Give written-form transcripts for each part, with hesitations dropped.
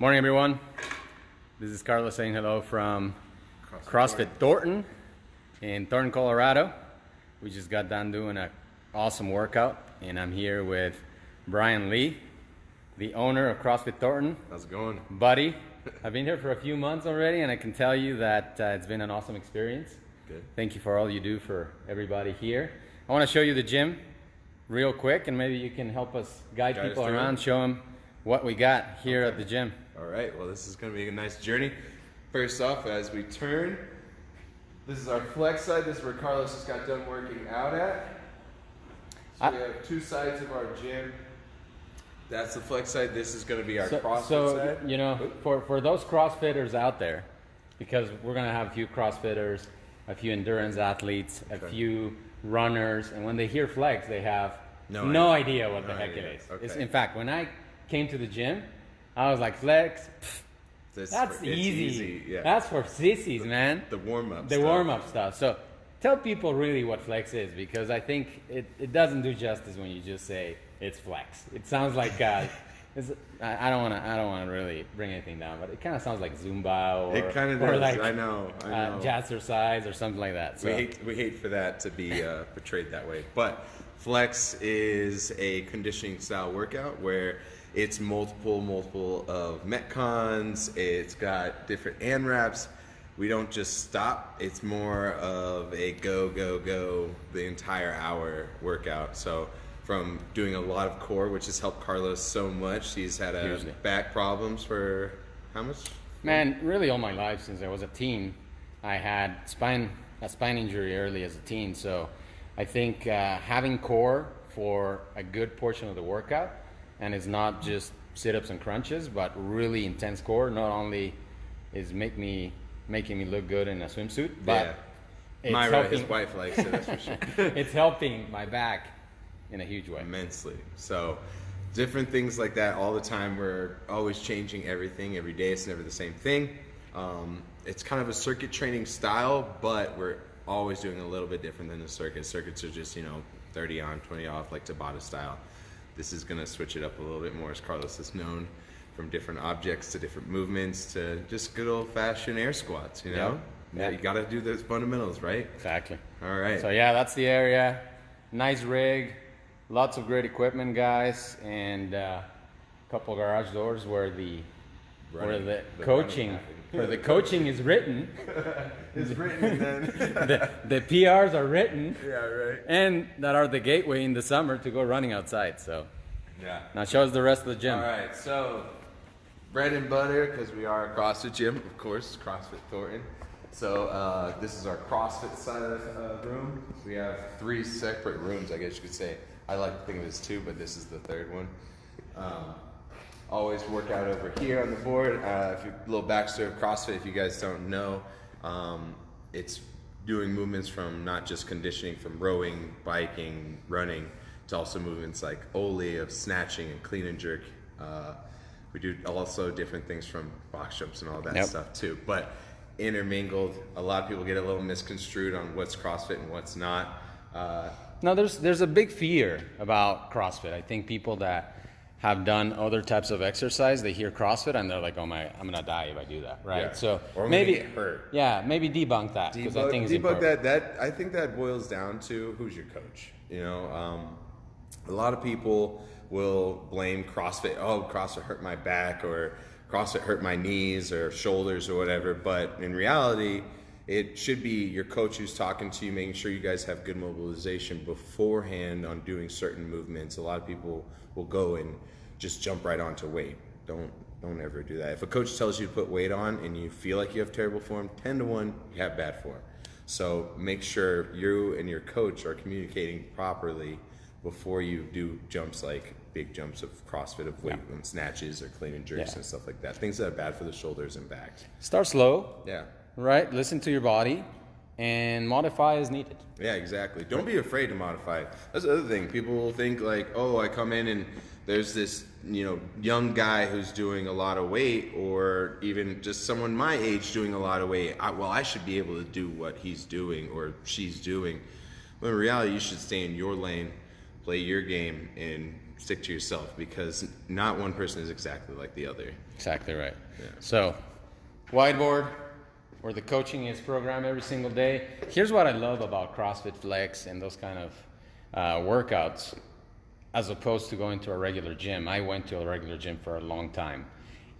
Morning, everyone. This is Carlos saying hello from CrossFit Thornton in Thornton, Colorado. We just got done doing an awesome workout, and I'm here with Brian Lee, the owner of CrossFit Thornton. How's it going? Buddy, I've been here for a few months already, and I can tell you that it's been an awesome experience. Good. Thank you for all you do for everybody here. I want to show you the gym real quick, and maybe you can help us guide people around, show them what we got here at the gym. All right, well, this is going to be a nice journey. First off, as we turn, this is our flex side. This is where Carlos just got done working out at. So we have two sides of our gym. That's the flex side. This is going to be our CrossFit side. You know, for those CrossFitters out there, because we're going to have a few CrossFitters, a few endurance athletes, a few runners, and when they hear flex, they have no idea what the heck it is. Okay. In fact, when I came to the gym, I was like, flex, that's easy. Yeah. That's for sissies, man. The warm-up The warm-up stuff. So tell people really what flex is, because I think it doesn't do justice when you just say it's flex. It sounds like I don't want to really bring anything down, but it kind of sounds like Zumba it kind of does. like I know. jazzercise or something like that. So. We hate for that to be portrayed that way. But flex is a conditioning style workout where it's multiple of Metcons. It's got different ANRAPs. We don't just stop. It's more of a go the entire hour workout. So from doing a lot of core, which has helped Carlos so much. He's had back problems for how much? Man, really all my life since I was a teen. I had a spine injury early as a teen. So I think having core for a good portion of the workout, and it's not just sit-ups and crunches, but really intense core, not only is making me look good in a swimsuit, but his wife likes it, that's for sure. It's helping my back in a huge way. Immensely. So different things like that all the time. We're always changing everything every day. It's never the same thing. It's kind of a circuit training style, but we're always doing a little bit different than the circuit. Circuits are just, 30 on, 20 off, like Tabata style. This is going to switch it up a little bit more, as Carlos is known, from different objects to different movements to just good old-fashioned air squats, Yeah, you got to do those fundamentals, right? Exactly. All right. So yeah, that's the area. Nice rig, lots of great equipment, guys, and a couple garage doors where the coaching is written. It's written, then. the PRs are written. Yeah, right. And that are the gateway in the summer to go running outside. So yeah. Now show us the rest of the gym. All right, so bread and butter, because we are a CrossFit gym, of course, CrossFit Thornton. So this is our CrossFit side of the room. We have 3 separate rooms, I guess you could say. I like to think of it as 2, but this is the 3rd one. Always work out over here on the board. A little backstory of CrossFit, if you guys don't know, it's doing movements from not just conditioning, from rowing, biking, running, to also movements like Ole of snatching and clean and jerk. We do also different things from box jumps and all that stuff too. But intermingled, a lot of people get a little misconstrued on what's CrossFit and what's not. No, there's a big fear about CrossFit. I think people that have done other types of exercise, they hear CrossFit and they're like, oh my, I'm gonna die if I do that, right? Yeah. So or maybe get hurt. Yeah, maybe debunk that, because I think it's important. That I think that boils down to who's your coach. A lot of people will blame CrossFit. Oh, CrossFit hurt my back, or CrossFit hurt my knees or shoulders or whatever. But in reality, it should be your coach who's talking to you, making sure you guys have good mobilization beforehand on doing certain movements. A lot of people will go and just jump right onto weight. Don't ever do that. If a coach tells you to put weight on and you feel like you have terrible form, 10 to 1, you have bad form. So make sure you and your coach are communicating properly before you do jumps, like big jumps of CrossFit, of weight and snatches or clean and jerks and stuff like that. Things that are bad for the shoulders and backs. Start slow. Yeah. Right? Listen to your body and modify as needed. Yeah, exactly. Don't be afraid to modify. That's the other thing. People will think like, oh, I come in and there's this, young guy who's doing a lot of weight, or even just someone my age doing a lot of weight. I should be able to do what he's doing or she's doing. But in reality, you should stay in your lane, play your game, and stick to yourself, because not one person is exactly like the other. Exactly right. Yeah. So, whiteboard, where the coaching is programmed every single day. Here's what I love about CrossFit Flex and those kind of workouts, as opposed to going to a regular gym. I went to a regular gym for a long time.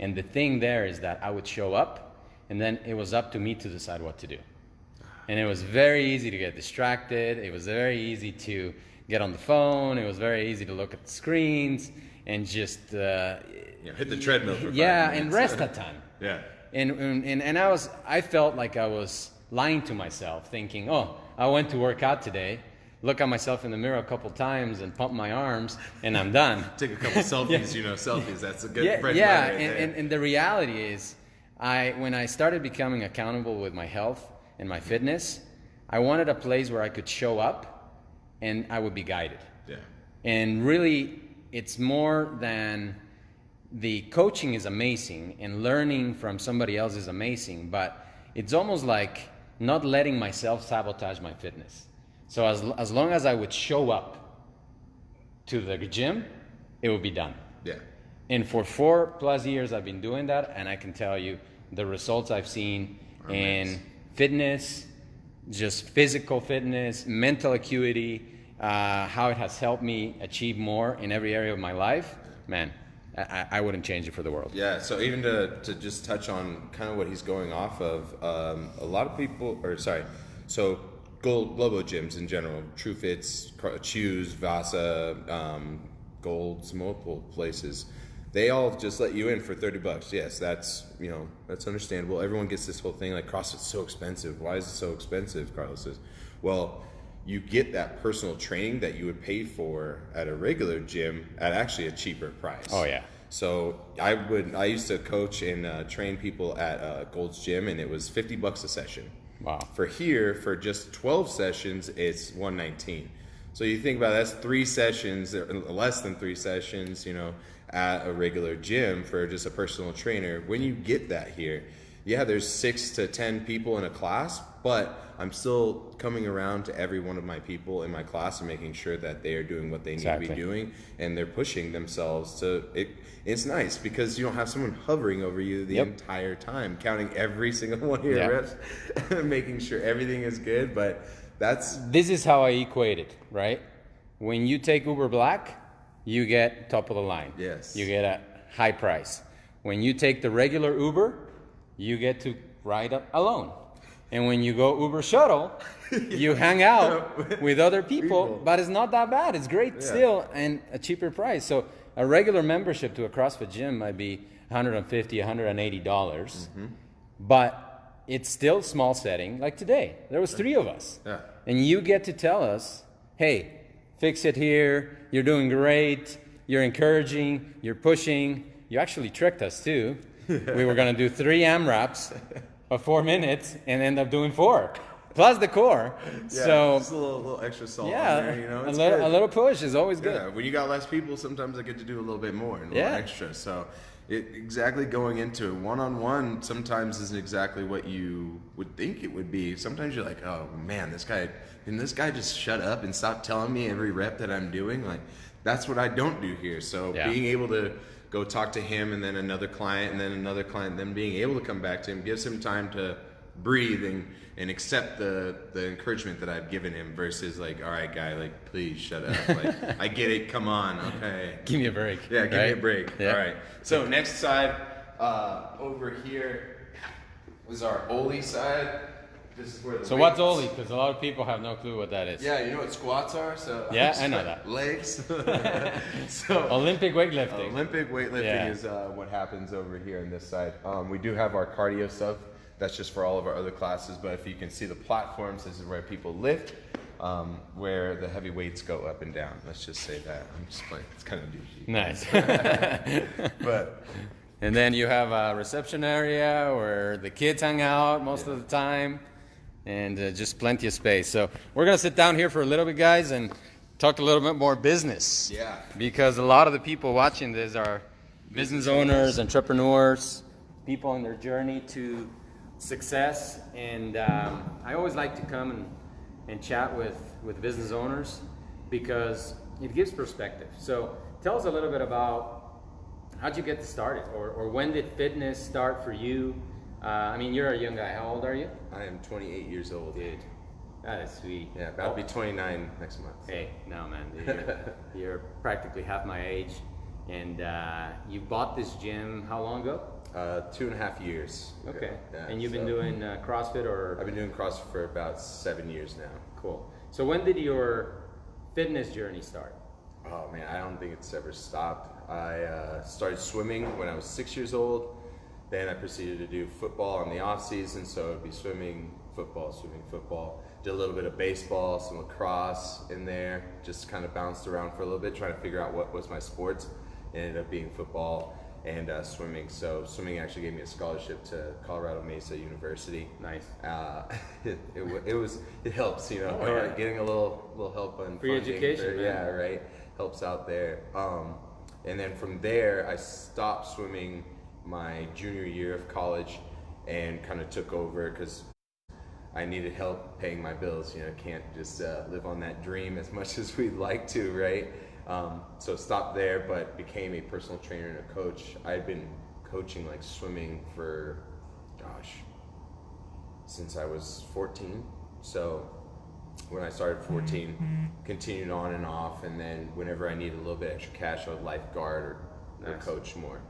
And the thing there is that I would show up, and then it was up to me to decide what to do. And it was very easy to get distracted. It was very easy to get on the phone. It was very easy to look at the screens and just hit the treadmill for 5 minutes. and rest that time. Yeah. And I felt like I was lying to myself, thinking, oh, I went to work out today, look at myself in the mirror a couple times and pump my arms, and I'm done. Take a couple selfies, selfies. That's a good bread yeah. right there. And the reality is, when I started becoming accountable with my health and my fitness, I wanted a place where I could show up and I would be guided. Yeah. And really, it's more than the coaching is amazing and learning from somebody else is amazing, but it's almost like not letting myself sabotage my fitness. So as long as I would show up to the gym, it would be done. Yeah. And for 4+ years, I've been doing that, and I can tell you the results I've seen in fitness, just physical fitness, mental acuity, how it has helped me achieve more in every area of my life. Man, I wouldn't change it for the world. Yeah, so even to just touch on kind of what he's going off of, a lot of people, so Globo gyms in general, True Fits, Choose, Vasa, Gold's, multiple places, they all just let you in for $30. Yes, that's understandable. Everyone gets this whole thing like CrossFit's so expensive. Why is it so expensive? Carlos says, well, you get that personal training that you would pay for at a regular gym at actually a cheaper price. Oh yeah. So I used to coach and train people at Gold's Gym, and it was $50 a session. Wow. For here, for just 12 sessions, it's $119. So you think about it, that's 3 sessions, less than 3 sessions, at a regular gym for just a personal trainer. When you get that here, yeah, there's 6 to 10 people in a class, but I'm still coming around to every one of my people in my class and making sure that they are doing what they need to be doing, and they're pushing themselves to it. It's nice because you don't have someone hovering over you the entire time, counting every single one of your reps, making sure everything is good. But this is how I equate it, right? When you take Uber Black, you get top of the line. Yes. You get a high price. When you take the regular Uber, you get to ride alone. And when you go Uber Shuttle, you hang out with other people, but it's not that bad. It's great still, and a cheaper price. So a regular membership to a CrossFit gym might be $150, $180, but it's still small setting. Like today, there was 3 of us, and you get to tell us, hey, fix it here, you're doing great, you're encouraging, you're pushing. You actually tricked us too. We were going to do 3 AMRAPs of 4 minutes and end up doing 4, plus the core. Yeah, so just a little extra salt on there, it's a little push is always good. Yeah, when you got less people, sometimes I get to do a little bit more and a little extra. So exactly going into it one-on-one sometimes isn't exactly what you would think it would be. Sometimes you're like, oh man, can this guy just shut up and stop telling me every rep that I'm doing? Like, that's what I don't do here. So being able to go talk to him, and then another client, and then another client, then being able to come back to him gives him time to breathe and accept the encouragement that I've given him, versus like, all right, guy, like, please shut up. Like, I get it. Come on. Okay. Give me a break. Yeah. Give me a break. Yeah. All right. So next side, over here was our Oli side. This is where the weights. What's Oli? Because a lot of people have no clue what that is. Yeah, you know what squats are? So yeah, I know that. Legs. So Olympic weightlifting. Olympic weightlifting is what happens over here on this side. We do have our cardio stuff. That's just for all of our other classes. But if you can see the platforms, this is where people lift, where the heavy weights go up and down. Let's just say that. I'm just playing. It's kind of douchey. Nice. But. And then you have a reception area where the kids hang out most of the time. And just plenty of space. So we're going to sit down here for a little bit, guys, and talk a little bit more business. Yeah. Because a lot of the people watching this are business owners, entrepreneurs, people on their journey to success. And I always like to come and chat with business owners because it gives perspective. So tell us a little bit about how'd you get started, or when did fitness start for you? I mean, you're a young guy. How old are you? I am 28 years old. Dude, that is sweet. Yeah, about to be 29 next month. Hey, no, man. Dude, you're practically half my age. And you bought this gym how long ago? 2.5 years. Okay. Yeah, and you've been doing CrossFit, or? I've been doing CrossFit for about 7 years now. Cool. So when did your fitness journey start? Oh man, I don't think it's ever stopped. I started swimming when I was 6 years old. Then I proceeded to do football in the off season, so it'd be swimming, football. Did a little bit of baseball, some lacrosse in there. Just kind of bounced around for a little bit, trying to figure out what was my sports. It ended up being football and swimming. So swimming actually gave me a scholarship to Colorado Mesa University. Nice. It helps, you know, getting a little help on free education. Yeah, right. Helps out there. And then from there, I stopped swimming my junior year of college and kind of took over because I needed help paying my bills. You know, can't just live on that dream as much as we'd like to, right? So stopped there, but became a personal trainer and a coach. I'd been coaching like swimming for, since I was 14. So when I started 14, continued on and off, and then whenever I needed a little bit extra cash, I would lifeguard or coach more.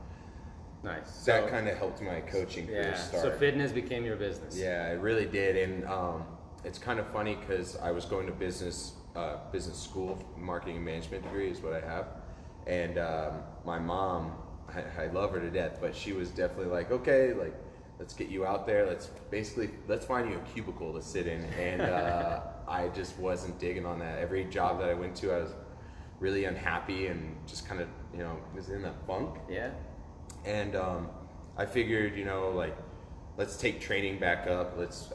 Nice. That kind of helped my coaching career start. So fitness became your business. Yeah, it really did, and it's kind of funny because I was going to business school, marketing and management degree is what I have, and my mom, I love her to death, but she was definitely like, okay, like let's get you out there, let's find you a cubicle to sit in, and I just wasn't digging on that. Every job that I went to, I was really unhappy and just kind of, you know, was in that funk. Yeah. And I figured, you know, like, let's take training back up. Let's,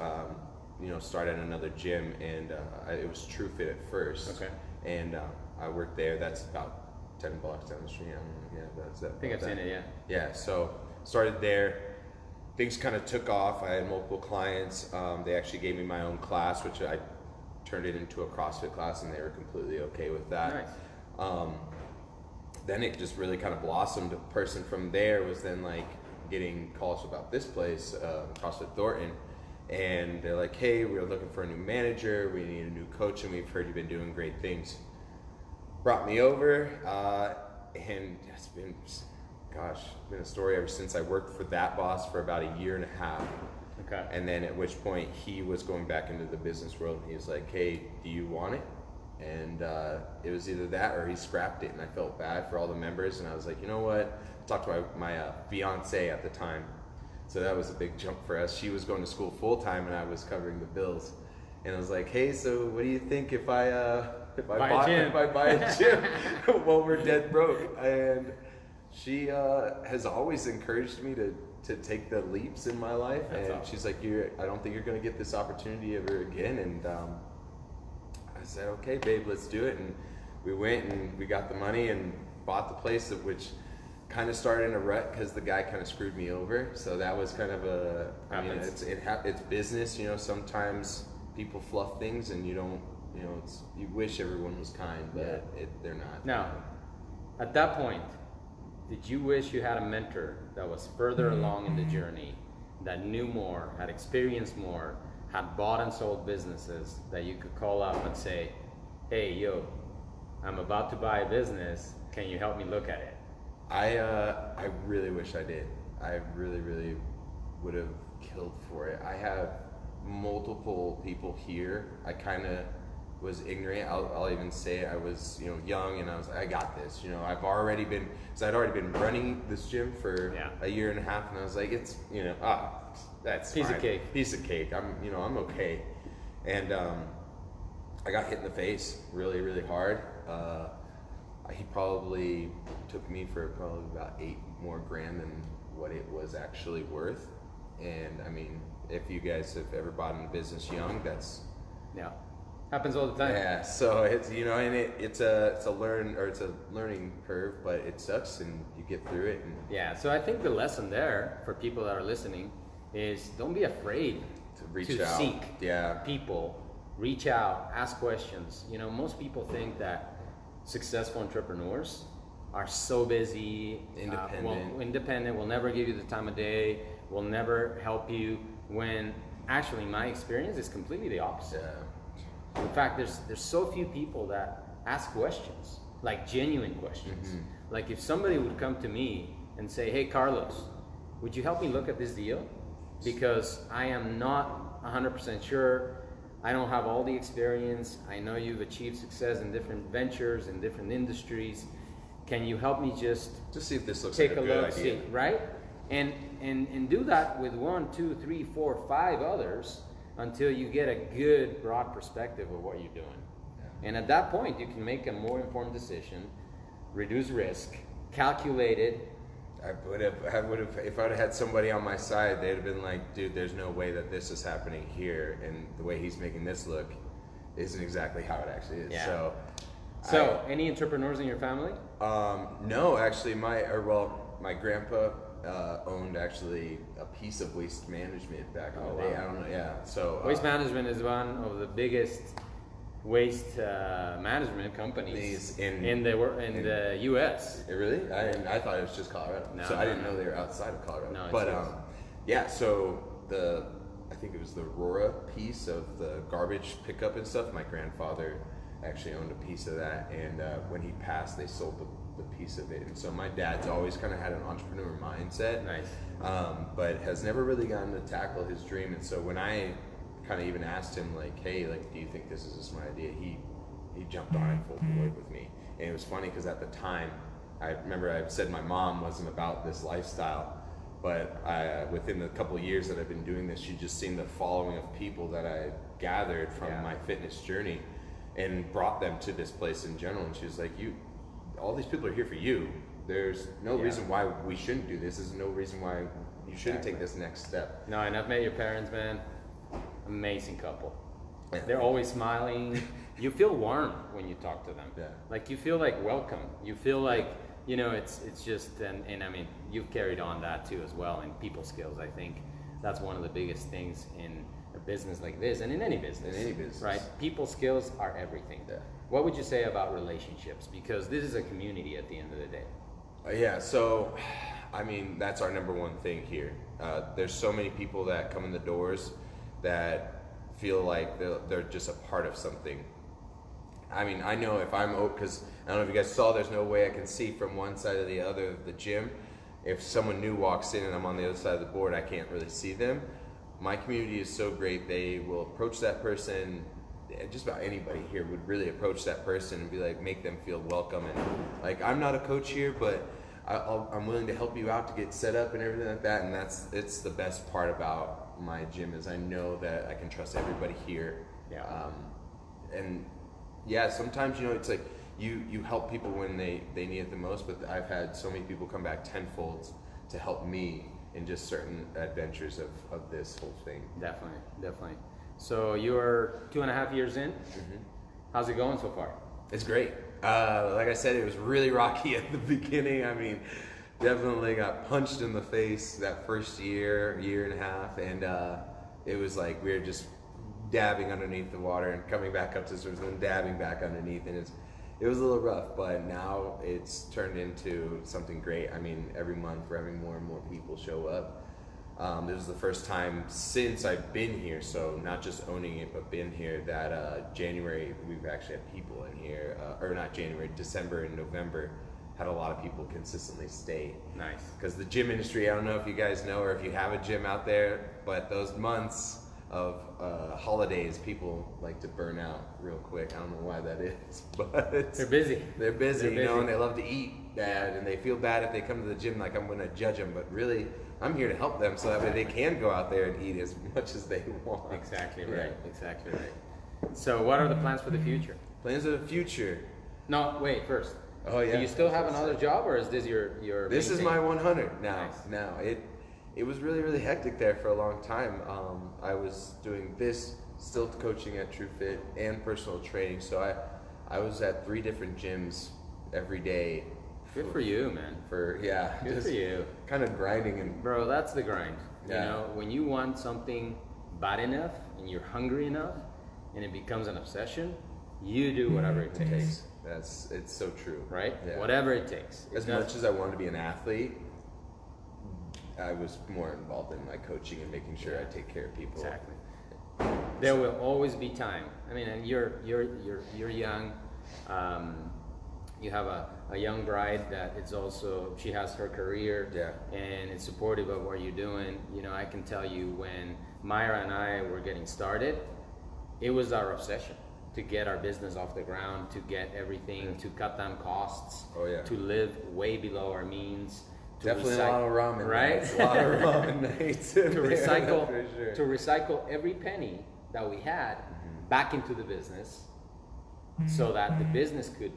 you know, start at another gym. And it was TrueFit at first. Okay. And I worked there. That's about 10 blocks down the street. I think I've seen it, yeah. Yeah, so started there. Things kind of took off. I had multiple clients. They actually gave me my own class, which I turned it into a CrossFit class, and they were completely okay with that. Nice. Then it just really kind of blossomed. A person from there was then like getting calls about this place, CrossFit Thornton, and they're like, hey, we're looking for a new manager, we need a new coach, and we've heard you've been doing great things. Brought me over, and it's been a story ever since. I worked for that boss for about a year and a half. Okay. And then at which point he was going back into the business world, and he was like, hey, do you want it? And it was either that or he scrapped it, and I felt bad for all the members, and I was like, you know what? I talked to my fiance at the time, so that was a big jump for us. She was going to school full time, and I was covering the bills. And I was like, hey, so what do you think if I buy a gym while we're dead broke? And she has always encouraged me to take the leaps in my life. That's and awesome. She's like, I don't think you're going to get this opportunity ever again. And I said, okay, babe, let's do it. And we went and we got the money and bought the place, which kind of started in a rut because the guy kind of screwed me over. So that was kind of it's business, you know. Sometimes people fluff things, and you don't, you know, you wish everyone was kind, but they're not. Now, at that point, did you wish you had a mentor that was further along in the journey, that knew more, had experienced more, had bought and sold businesses, that you could call up and say, hey, yo, I'm about to buy a business, can you help me look at it? I really wish I did. I really, really would have killed for it. I have multiple people here. I kind of was ignorant. I'll even say I was, you know, young, and I was like, I got this. You know, I'd already been running this gym for a year and a half, and I was like, it's, you know, that's piece fine. Of cake. Piece of cake. I'm okay. And I got hit in the face really, really hard. He probably took me for probably about $8 more grand than what it was actually worth. And I mean, if you guys have ever bought in a business young, that's happens all the time. Yeah, so it's, you know, and it's a learning curve, but it sucks, and you get through it. And yeah, so I think the lesson there for people that are listening is don't be afraid to seek people, reach out, ask questions. You know, most people think that successful entrepreneurs are so busy, independent, will never give you the time of day, will never help you, when actually my experience is completely the opposite. Yeah. In fact, there's so few people that ask questions, like genuine questions. Like if somebody would come to me and say, hey Carlos, would you help me look at this deal? Because I am not 100% sure. I don't have all the experience. I know you've achieved success in different ventures, in different industries. Can you help me just see if this looks take like a a good look, idea? see, right? And do that with 1, 2, 3, 4, 5 others until you get a good broad perspective of what you're doing. Yeah. And at that point, you can make a more informed decision, reduce risk, calculate it. I would have, if I would have had somebody on my side, they'd have been like, dude, there's no way that this is happening here, and the way he's making this look isn't exactly how it actually is. Yeah. So any entrepreneurs in your family? No, actually, my grandpa owned actually a piece of waste management back in the day. Wow. I don't know. Yeah. So waste management is one of the biggest waste management companies in the U.S. Really? I thought it was just Colorado. No, so I didn't know they were outside of Colorado. No, but yeah. So I think it was the Aurora piece of the garbage pickup and stuff. My grandfather actually owned a piece of that, and when he passed, they sold the piece of it. And so my dad's always kind of had an entrepreneur mindset. Nice. But has never really gotten to tackle his dream. And so when I kind of even asked him, like, hey, like, do you think this is a smart idea? He jumped on it full board with me. And it was funny because at the time, I remember I said my mom wasn't about this lifestyle, but within the couple of years that I've been doing this, she just seen the following of people that I gathered from my fitness journey and brought them to this place in general. And she was like, all these people are here for you. There's no reason why we shouldn't do this. There's no reason why you shouldn't take this next step. No, and I've met your parents, man. Amazing couple. They're always smiling. You feel warm when you talk to them. Yeah. Like you feel like welcome. You feel like, it's just, and I mean, you've carried on that too as well in people skills. I think that's one of the biggest things in a business like this and in any business. Right? People skills are everything. Yeah. What would you say about relationships? Because this is a community at the end of the day. Yeah, so, I mean, that's our number one thing here. There's so many people that come in the doors that feel like they're just a part of something. I mean, I know if because I don't know if you guys saw, there's no way I can see from one side or the other of the gym. If someone new walks in and I'm on the other side of the board, I can't really see them. My community is so great, they will approach that person. Just about anybody here would really approach that person and be like, make them feel welcome. And like, I'm not a coach here, but I'm willing to help you out to get set up and everything like that. And it's the best part about my gym is I know that I can trust everybody here. Yeah. And yeah, sometimes, it's like you help people when they need it the most, but I've had so many people come back tenfold to help me in just certain adventures of this whole thing. Definitely. So you're 2.5 years in. Mm-hmm. How's it going so far? It's great. Like I said, it was really rocky at the beginning. I mean, definitely got punched in the face that first year and a half, and it was like we were just dabbing underneath the water and coming back up to the surface and then dabbing back underneath, and it was a little rough, but now it's turned into something great. I mean, every month we're having more and more people show up. This is the first time since I've been here, so not just owning it, but been here, that January we've actually had people in here, or not January, December and November, had a lot of people consistently stay. Nice. Because the gym industry, I don't know if you guys know or if you have a gym out there, but those months of holidays, people like to burn out real quick. I don't know why that is, but they're busy. They're busy, and they love to eat bad, and they feel bad if they come to the gym like I'm going to judge them, but really, I'm here to help them so that way they can go out there and eat as much as they want. Exactly right. So what are the plans for the future? Plans for the future? No, wait, first. Oh yeah. Do you still have another job, or is this your This is my 100 now. Nice. Now, it was really, really hectic there for a long time. I was doing this, still coaching at TrueFit and personal training, so I was at 3 different gyms every day. Good for you, man. Good for you. Kind of grinding and. Bro, that's the grind. Yeah. When you want something bad enough and you're hungry enough, and it becomes an obsession, you do whatever it takes. It's so true. right? Yeah. Whatever it takes. As much as I wanted to be an athlete, I was more involved in my coaching and making sure I take care of people. Exactly. There will always be time. I mean, and you're young. You have a young bride that it's also, she has her career, and it's supportive of what you're doing. You know, I can tell you when Myra and I were getting started, it was our obsession to get our business off the ground, to get everything, to cut down costs, to live way below our means. Definitely a lot of ramen, right? Nights. A lot of ramen nights. to recycle every penny that we had back into the business, so that the business could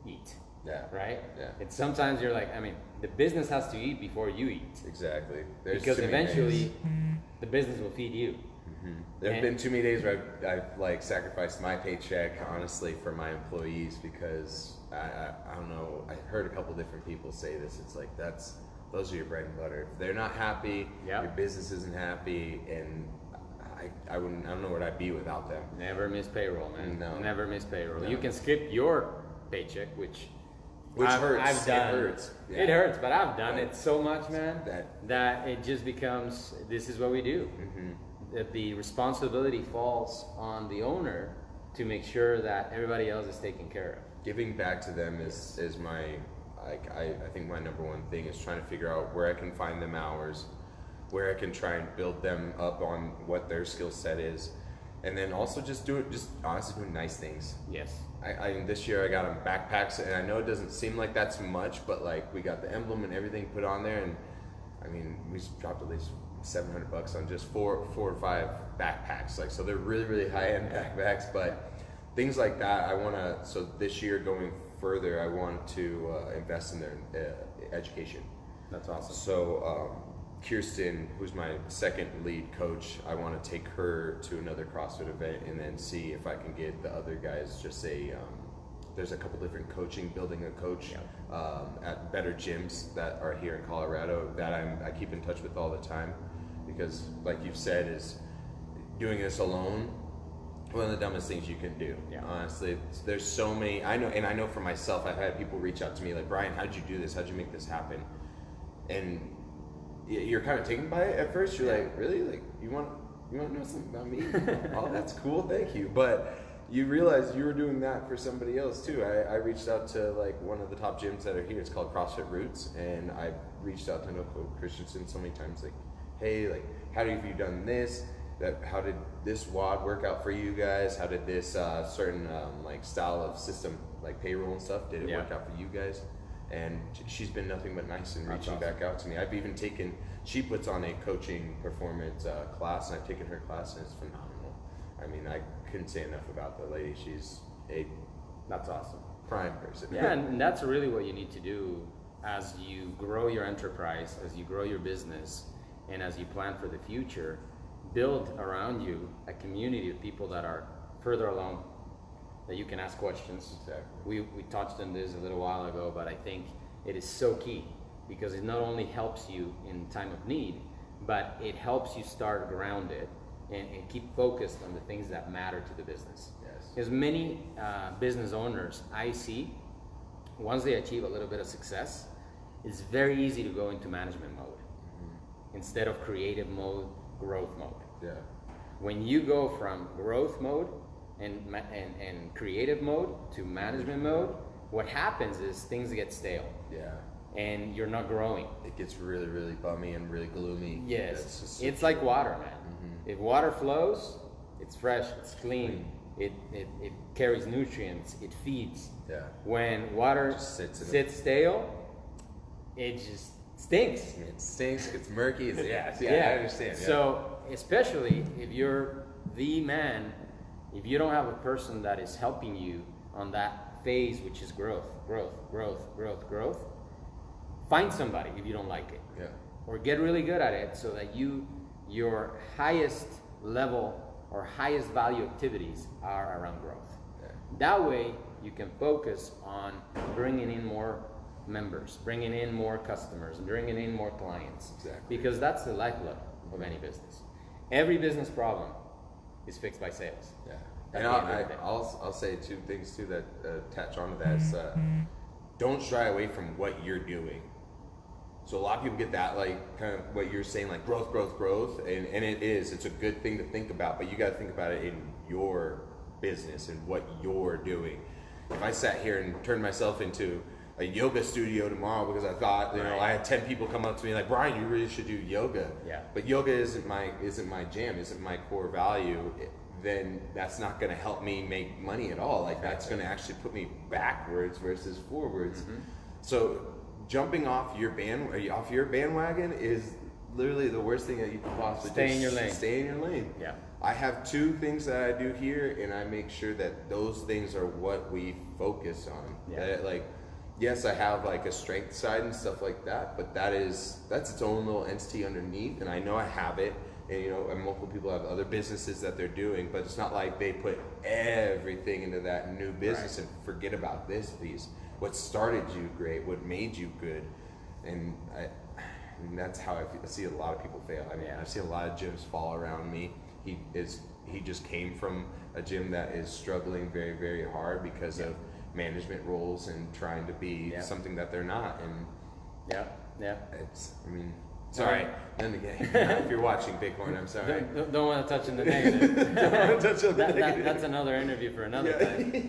eat. Right? Yeah. And sometimes you're like, I mean, the business has to eat before you eat. Exactly. Because eventually the business will feed you. There have been too many days where I've like sacrificed my paycheck, honestly, for my employees, because I don't know. I heard a couple different people say this. It's like those are your bread and butter. If they're not happy, your business isn't happy, and I don't know where I'd be without them. Never miss payroll, man. No. Never miss payroll. No. You can skip your paycheck, which hurts. I've done. It hurts. Yeah. It hurts, but I've done it so much, man, that it just becomes, this is what we do. That the responsibility falls on the owner to make sure that everybody else is taken care of. Giving back to them is my, I think my number one thing is trying to figure out where I can find them hours, where I can try and build them up on what their skill set is, and then also just honestly doing nice things. Yes. This year I got them backpacks, and I know it doesn't seem like that's much, but like we got the emblem and everything put on there, and I mean we dropped at least $700 on just four or five backpacks. Like, so they're really, really high-end backpacks, but things like that, so this year going further, I want to invest in their education. That's awesome. So Kirsten, who's my second lead coach, I want to take her to another CrossFit event and then see if I can get the other guys just there's a couple different building a coach at better gyms that are here in Colorado that I keep in touch with all the time, because like you've said, is doing this alone one of the dumbest things you can do. Honestly, there's so many. I know for myself, I've had people reach out to me like, Brian, how'd you do this? How'd you make this happen? And you're kind of taken by it at first. You're like, really? Like, you want to know something about me? Oh, that's cool. Thank you. But you realize you were doing that for somebody else too. I reached out to like one of the top gyms that are here. It's called CrossFit Roots, and I reached out to Coach Christensen so many times, like, hey, like, how have you done this? How did this WOD work out for you guys? How did this certain like style of system, like payroll and stuff, did it work out for you guys? And she's been nothing but nice in reaching back out to me. I've even she puts on a coaching performance class, and I've taken her class, and it's phenomenal. I mean, I couldn't say enough about the lady. She's that's awesome. Prime person. Yeah, and that's really what you need to do as you grow your enterprise, as you grow your business, and as you plan for the future. Build around you a community of people that are further along, that you can ask questions. Exactly. We touched on this a little while ago, but I think it is so key, because it not only helps you in time of need, but it helps you start grounded and keep focused on the things that matter to the business. Because many business owners I see, once they achieve a little bit of success, it's very easy to go into management mode instead of creative mode, growth mode. When you go from growth mode and creative mode to management mode, what happens is things get stale. And you're not growing. It gets really, really bummy and really gloomy. Yes. It's like water, man. If water flows, it's fresh, it's clean. It carries nutrients, it feeds. When water sits stale, it just stinks. It stinks, it's murky. I understand. So, especially if you're the man, if you don't have a person that is helping you on that phase, which is growth, find somebody if you don't like it. Or get really good at it, so that your highest level or highest value activities are around growth. That way you can focus on bringing in more members, bringing in more customers, and bringing in more clients. Because that's the lifeblood of any business. Every business problem is fixed by sales. at And the end of the day. I'll say two things too that attach onto that. Is, don't shy away from what you're doing. So a lot of people get that, like kind of what you're saying, like growth, and it is. It's a good thing to think about, but you got to think about it in your business and what you're doing. If I sat here and turned myself into a yoga studio tomorrow because I thought, you know, I had 10 people come up to me like, Brian, you really should do yoga. Yeah. But yoga isn't my jam, isn't my core value. Then that's not going to help me make money at all. Like that's going to actually put me backwards versus forwards. Mm-hmm. So jumping off your bandwagon is literally the worst thing that you can possibly do. Stay in your lane. Stay in your lane. Yeah. I have two things that I do here, and I make sure that those things are what we focus on. Yeah. That, like, yes, I have like a strength side and stuff like that, but that's its own little entity underneath, and I know I have it. And you know, and multiple people have other businesses that they're doing, but it's not like they put everything into that new business and forget about this piece. What started you great, what made you good, and that's how I see a lot of people fail. I mean, I've seen a lot of gyms fall around me. He just came from a gym that is struggling very, very hard because of management roles and trying to be something that they're not. And it's, I mean, sorry. Then again, if you're watching Bighorn, I'm sorry. Don't want to touch on the negative. Don't want to touch on the negative. That's another interview for another time.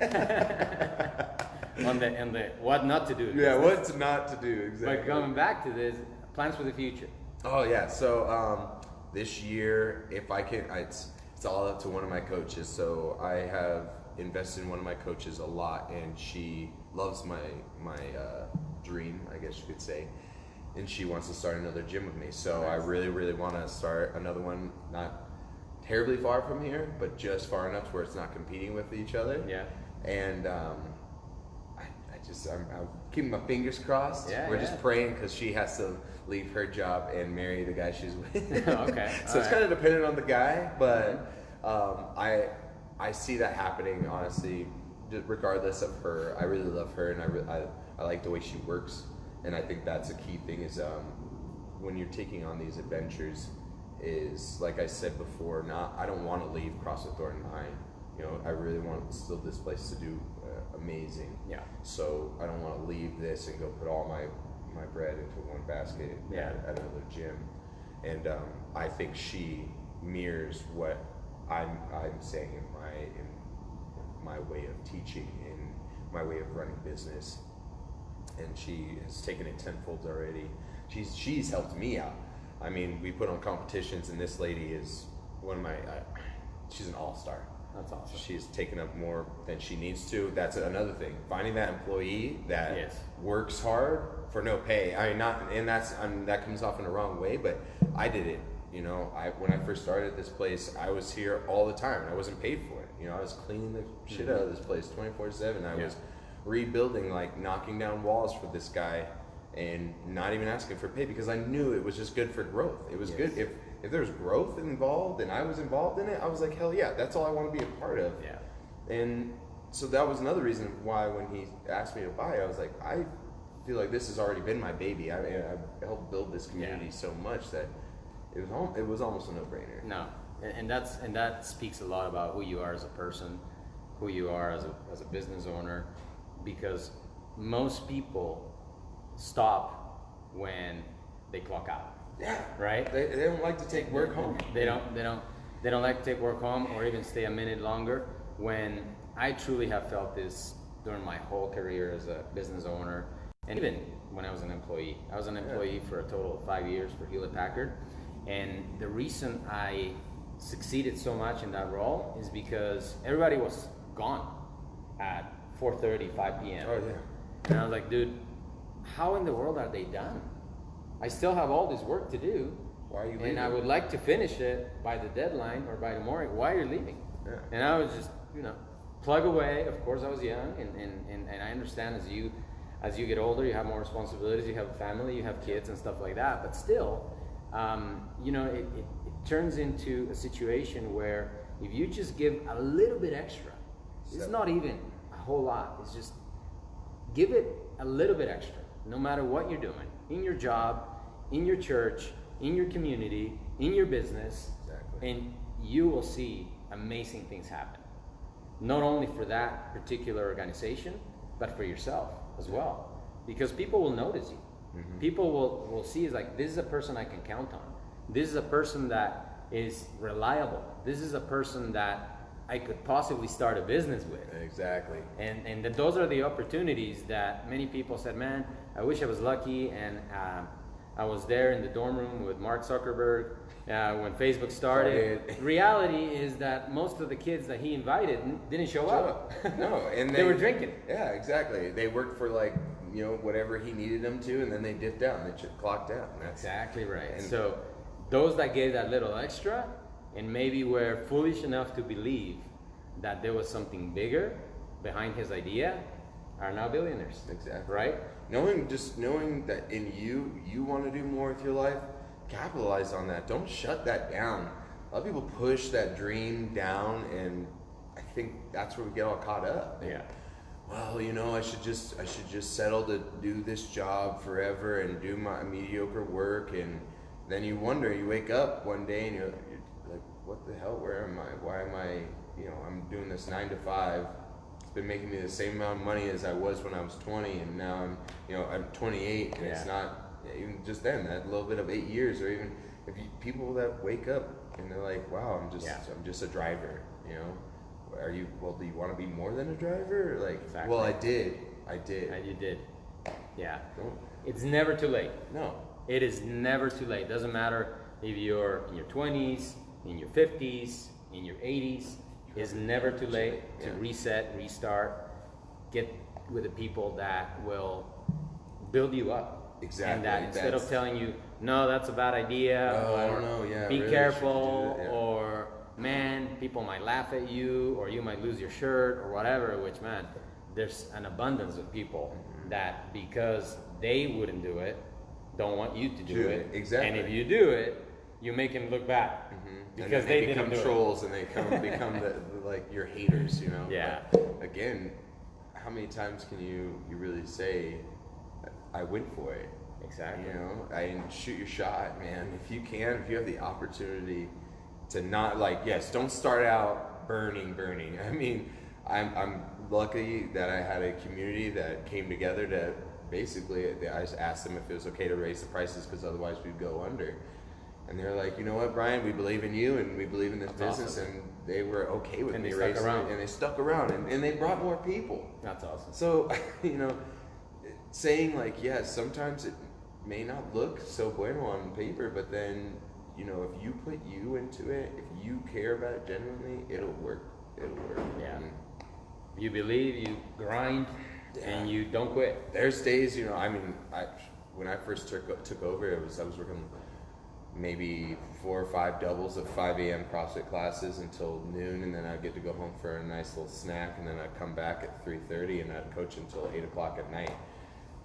on the what not to do. Yeah, what not to do, exactly. But coming back to this, plans for the future. Oh yeah, so this year, if I can, it's all up to one of my coaches. So I have invested in one of my coaches a lot, and she loves my dream, I guess you could say. And she wants to start another gym with me. So I really, really want to start another one, not terribly far from here, but just far enough to where it's not competing with each other. Yeah. And I'm keeping my fingers crossed. We're just praying because she has to leave her job and marry the guy she's with. Okay. So it's kind of dependent on the guy, but I see that happening, honestly, regardless of her. I really love her, and I like the way she works. And I think that's a key thing is when you're taking on these adventures is, like I said before, I don't want to leave CrossFit Thornton behind. You know, I really want still this place to do amazing. Yeah. So I don't want to leave this and go put all my bread into one basket at another gym. And I think she mirrors what I'm saying in my way of teaching, in my way of running business. And she has taken it tenfold already. She's helped me out. I mean, we put on competitions, and this lady is one of my. She's an all-star. That's awesome. She's taken up more than she needs to. That's another thing. Finding that employee that works hard for no pay. I mean, not, and that comes off in the wrong way, but I did it. You know, when I first started this place, I was here all the time, and I wasn't paid for it. You know, I was cleaning the shit out of this place 24/7. I was rebuilding, like knocking down walls for this guy and not even asking for pay because I knew it was just good for growth. It was good. If there was growth involved and I was involved in it, I was like, hell yeah, that's all I want to be a part of. Yeah. And so that was another reason why when he asked me to buy it, I was like, I feel like this has already been my baby. I helped build this community so much that it was almost a no-brainer. No, and that speaks a lot about who you are as a person, who you are as a business owner. Because most people stop when they clock out. Yeah. Right? They don't like to take work home. They don't like to take work home or even stay a minute longer. When I truly have felt this during my whole career as a business owner, and even when I was an employee. I was an employee for a total of 5 years for Hewlett Packard. And the reason I succeeded so much in that role is because everybody was gone at 4:30, 5 p.m. Oh, yeah. And I was like, dude, how in the world are they done? I still have all this work to do. Why are you leaving? And I would like to finish it by the deadline or by the morning. Why are you leaving? Yeah. And I was just, plug away. Of course, I was young, and I understand as you get older, you have more responsibilities, you have a family, you have kids and stuff like that. But still, it turns into a situation where if you just give a little bit extra, it's not even a whole lot. It's just give it a little bit extra, no matter what you're doing, in your job, in your church, in your community, in your business, and you will see amazing things happen. not only for that particular organization, but for yourself as well. Because people will notice you. People will see it's like, this is a person I can count on. This is a person that is reliable. This is a person that I could possibly start a business with. Exactly. And those are the opportunities that many people said, man, I wish I was lucky, and I was there in the dorm room with Mark Zuckerberg when Facebook started. Reality is that most of the kids that he invited didn't show up. No, and they were drinking. Yeah, exactly. They worked for like, you know, whatever he needed them to, and then they dipped out and they clocked out. And that's exactly right. And so those that gave that little extra and maybe were foolish enough to believe that there was something bigger behind his idea are now billionaires. Exactly. Right? Knowing that in you want to do more with your life, capitalize on that. Don't shut that down. A lot of people push that dream down, and I think that's where we get all caught up. Yeah. Well, you know, I should just settle to do this job forever and do my mediocre work, and then you wonder, you wake up one day and you're like, what the hell, where am I? Why am I, you know, I'm doing this 9 to 5. It's been making me the same amount of money as I was when I was 20, and now I'm 28, and it's not, even just then, that little bit of 8 years, or even people that wake up and they're like, wow, I'm just a driver, you know. Do you want to be more than a driver? Like, exactly. Well, I did. And you did. Yeah. Don't. It's never too late. No. It is never too late. Doesn't matter if you're in your 20s, in your 50s, in your 80s. It's never too late to reset, restart, get with the people that will build you up. Exactly. And that instead of telling you, no, that's a bad idea, or I don't know. Yeah, be really careful, yeah. or man, people might laugh at you, or you might lose your shirt, or whatever, which, man, there's an abundance of people that because they wouldn't do it, don't want you to do it. Exactly. And if you do it, you make them look bad. Because and they didn't become do trolls, and they become the like your haters, you know. Yeah. But again, how many times can you really say, I went for it? Exactly. You know, I shoot your shot, man. If you have the opportunity to not don't start out burning. I mean, I'm lucky that I had a community that came together to basically, I just asked them if it was okay to raise the prices because otherwise we'd go under. And they're like, you know what, Brian, we believe in you and we believe in this business. Awesome. And they were okay with me raising it. And they stuck around, and they brought more people. That's awesome. So, you know, saying like, yes, sometimes it may not look so bueno on paper, but then, you know, if you put you into it, if you care about it genuinely, it'll work. Yeah. And you believe, you grind, and you don't quit. there's days, you know, I mean, when I first took over, I was working maybe 4 or 5 doubles of 5 a.m. CrossFit classes until noon, and then I'd get to go home for a nice little snack, and then I'd come back at 3:30 and I'd coach until 8 o'clock at night.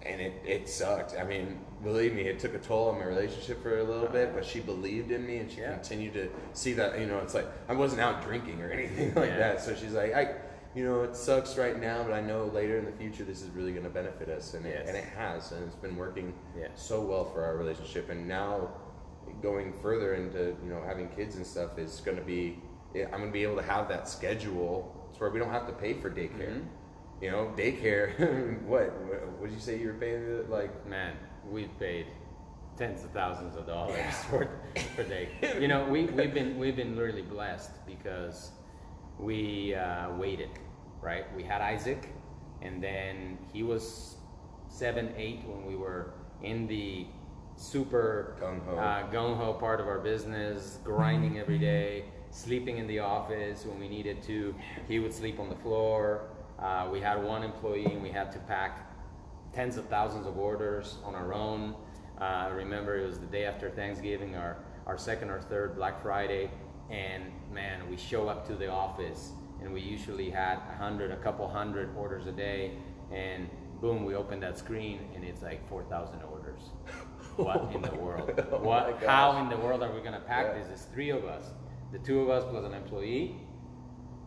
And it sucked. I mean, believe me, it took a toll on my relationship for a little bit, but she believed in me, and she continued to see that, you know, it's like, I wasn't out drinking or anything like that. So she's like, you know, it sucks right now, but I know later in the future this is really going to benefit us. And it has, and it's been working so well for our relationship. And now going further into, you know, having kids and stuff is going to be, I'm going to be able to have that schedule so where we don't have to pay for daycare. You know, daycare, what did you say you were paying? Like, man, we've paid tens of thousands of dollars for day. You know, we've been really blessed because we waited, right? We had Isaac, and then he was 7, 8 when we were in the super gung-ho part of our business, grinding every day, sleeping in the office when we needed to. He would sleep on the floor. We had one employee, and we had to pack tens of thousands of orders on our own. I remember it was the day after Thanksgiving, our second or third Black Friday, and man, we show up to the office, and we usually had a couple hundred orders a day, and boom, we open that screen, and it's like 4,000 orders. What in the world? How in the world are we gonna pack this? It's 3 of us, the 2 of us plus an employee.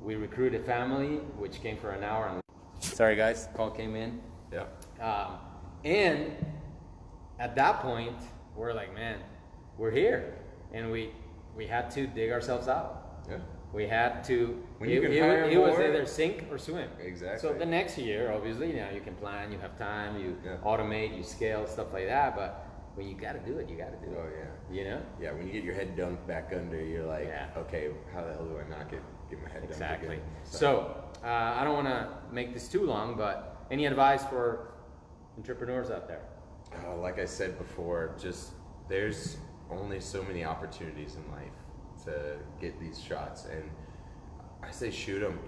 We recruited family, which came for an hour. And sorry, guys, call came in. yeah. And at that point, we're like, man, we're here, and we had to dig ourselves out. Yeah. We had to. When you can hire it was more- either sink or swim. Exactly. So the next year, obviously, you can plan, you have time, you Yeah. automate, you scale, stuff like that. But when you got to do it, you got to do it. Oh yeah. You know. Yeah, when you get your head dunked back under, you're like, Yeah. okay, how the hell do I not get my head dunked Exactly. again? So I don't want to make this too long, but any advice for entrepreneurs out there? Like I said before, just there's only so many opportunities in life to get these shots, and I say shoot them.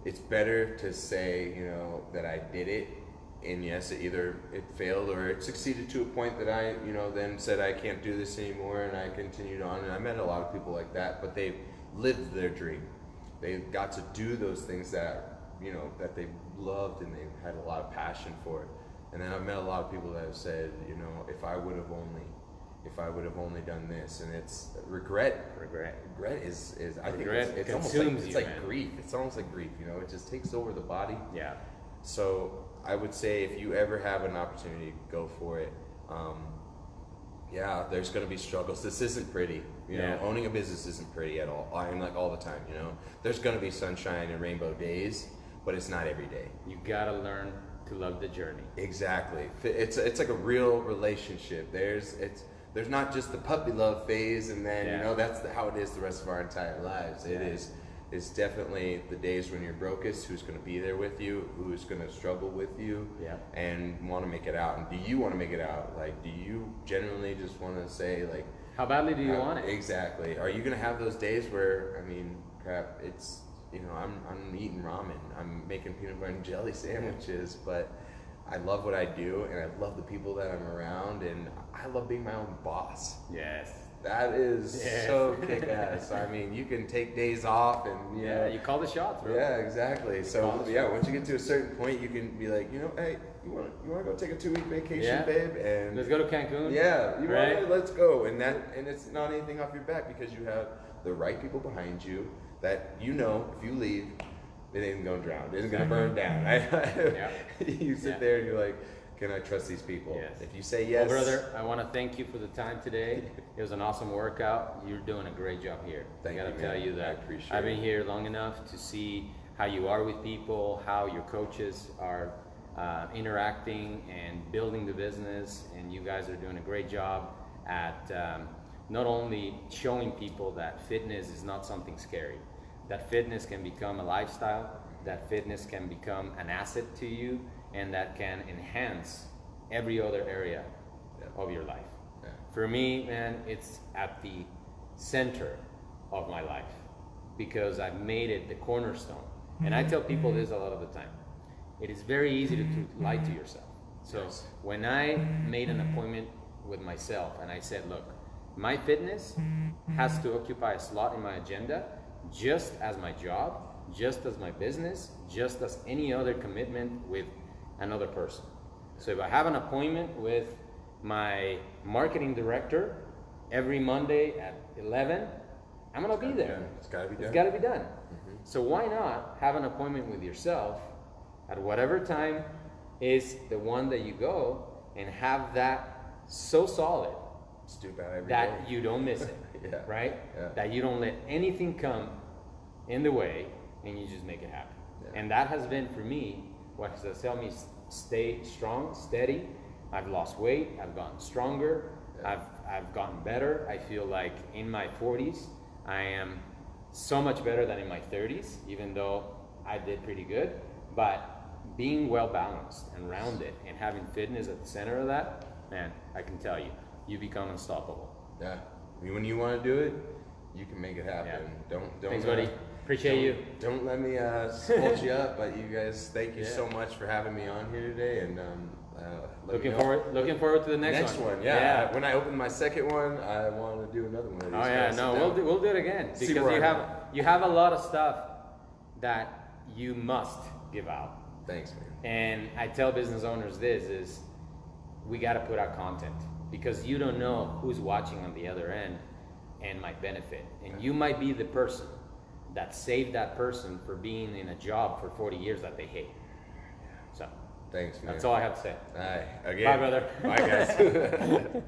It's better to say that I did it, and yes, it failed or it succeeded to a point that I then said I can't do this anymore, and I continued on. And I met a lot of people like that, but they lived their dream. They got to do those things that that they loved and they had a lot of passion for it. And then I've met a lot of people that have said, if I would have only done this, and it's regret. Regret is I think it's almost like consumes you, like man. grief. It's almost like grief. It just takes over the body. Yeah. So I would say if you ever have an opportunity, go for it. Yeah, there's going to be struggles. This isn't pretty. Owning a business isn't pretty at all. I mean, like all the time. There's going to be sunshine and rainbow days, but it's not every day. You gotta learn to love the journey. Exactly. It's like a real relationship. There's not just the puppy love phase, and then that's how it is the rest of our entire lives. It is. It's definitely the days when you're brokest, who's going to be there with you, who's going to struggle with you, and want to make it out. And do you want to make it out? Like, do you genuinely just want to say, like, how badly do you want it? Exactly. Are you going to have those days where, I mean, crap, it's, I'm eating ramen, I'm making peanut butter and jelly sandwiches, but I love what I do, and I love the people that I'm around, and I love being my own boss. Yes. That is so kick-ass. I mean, you can take days off, and you call the shots, bro. Yeah, exactly. So once you get to a certain point, you can be like, hey, you want to go take a 2-week vacation, babe? And let's go to Cancun. Yeah, let's go. And it's not anything off your back, because you have the right people behind you that if you leave, it ain't gonna drown. It isn't gonna burn down. You sit there and you're like, can I trust these people? Yes. If you say yes. Well, brother, I want to thank you for the time today. It was an awesome workout. You're doing a great job here. I gotta tell you that I've been here long enough to see how you are with people, how your coaches are interacting and building the business, and you guys are doing a great job at not only showing people that fitness is not something scary, that fitness can become a lifestyle, that fitness can become an asset to you, and that can enhance every other area of your life. Yeah. For me, man, it's at the center of my life, because I've made it the cornerstone. And I tell people this a lot of the time. It is very easy to lie to yourself. So when I made an appointment with myself and I said, look, my fitness has to occupy a slot in my agenda, just as my job, just as my business, just as any other commitment with another person. So if I have an appointment with my marketing director every Monday at 11, I'm gonna be there. It's gotta be done. It's gotta be done. Mm-hmm. So why not have an appointment with yourself at whatever time is the one that you go, and have that so solid that you don't miss it, right? Yeah. That you don't let anything come in the way, and you just make it happen. Yeah. And that has been for me what has helped me stay strong, steady. I've lost weight, I've gotten stronger, I've gotten better. I feel like in my 40s I am so much better than in my 30s, even though I did pretty good. But being well balanced and rounded and having fitness at the center of that, man, I can tell you, you become unstoppable. Yeah. I mean, when you want to do it, you can make it happen. Yeah. Don't. Thanks, buddy. Appreciate you. Don't let me hold you up, but you guys, thank you so much for having me on here today, and looking forward to the next one. Yeah. When I open my second one, I want to do another one of these. Oh yeah, we'll do it again, because you have a lot of stuff that you must give out. Thanks, man. And I tell business owners this is, we got to put out content, because you don't know who's watching on the other end and might benefit. And you might be the person that saved that person for being in a job for 40 years that they hate. So thanks, man. That's all I have to say. All right. Again. Bye, brother. Bye, guys.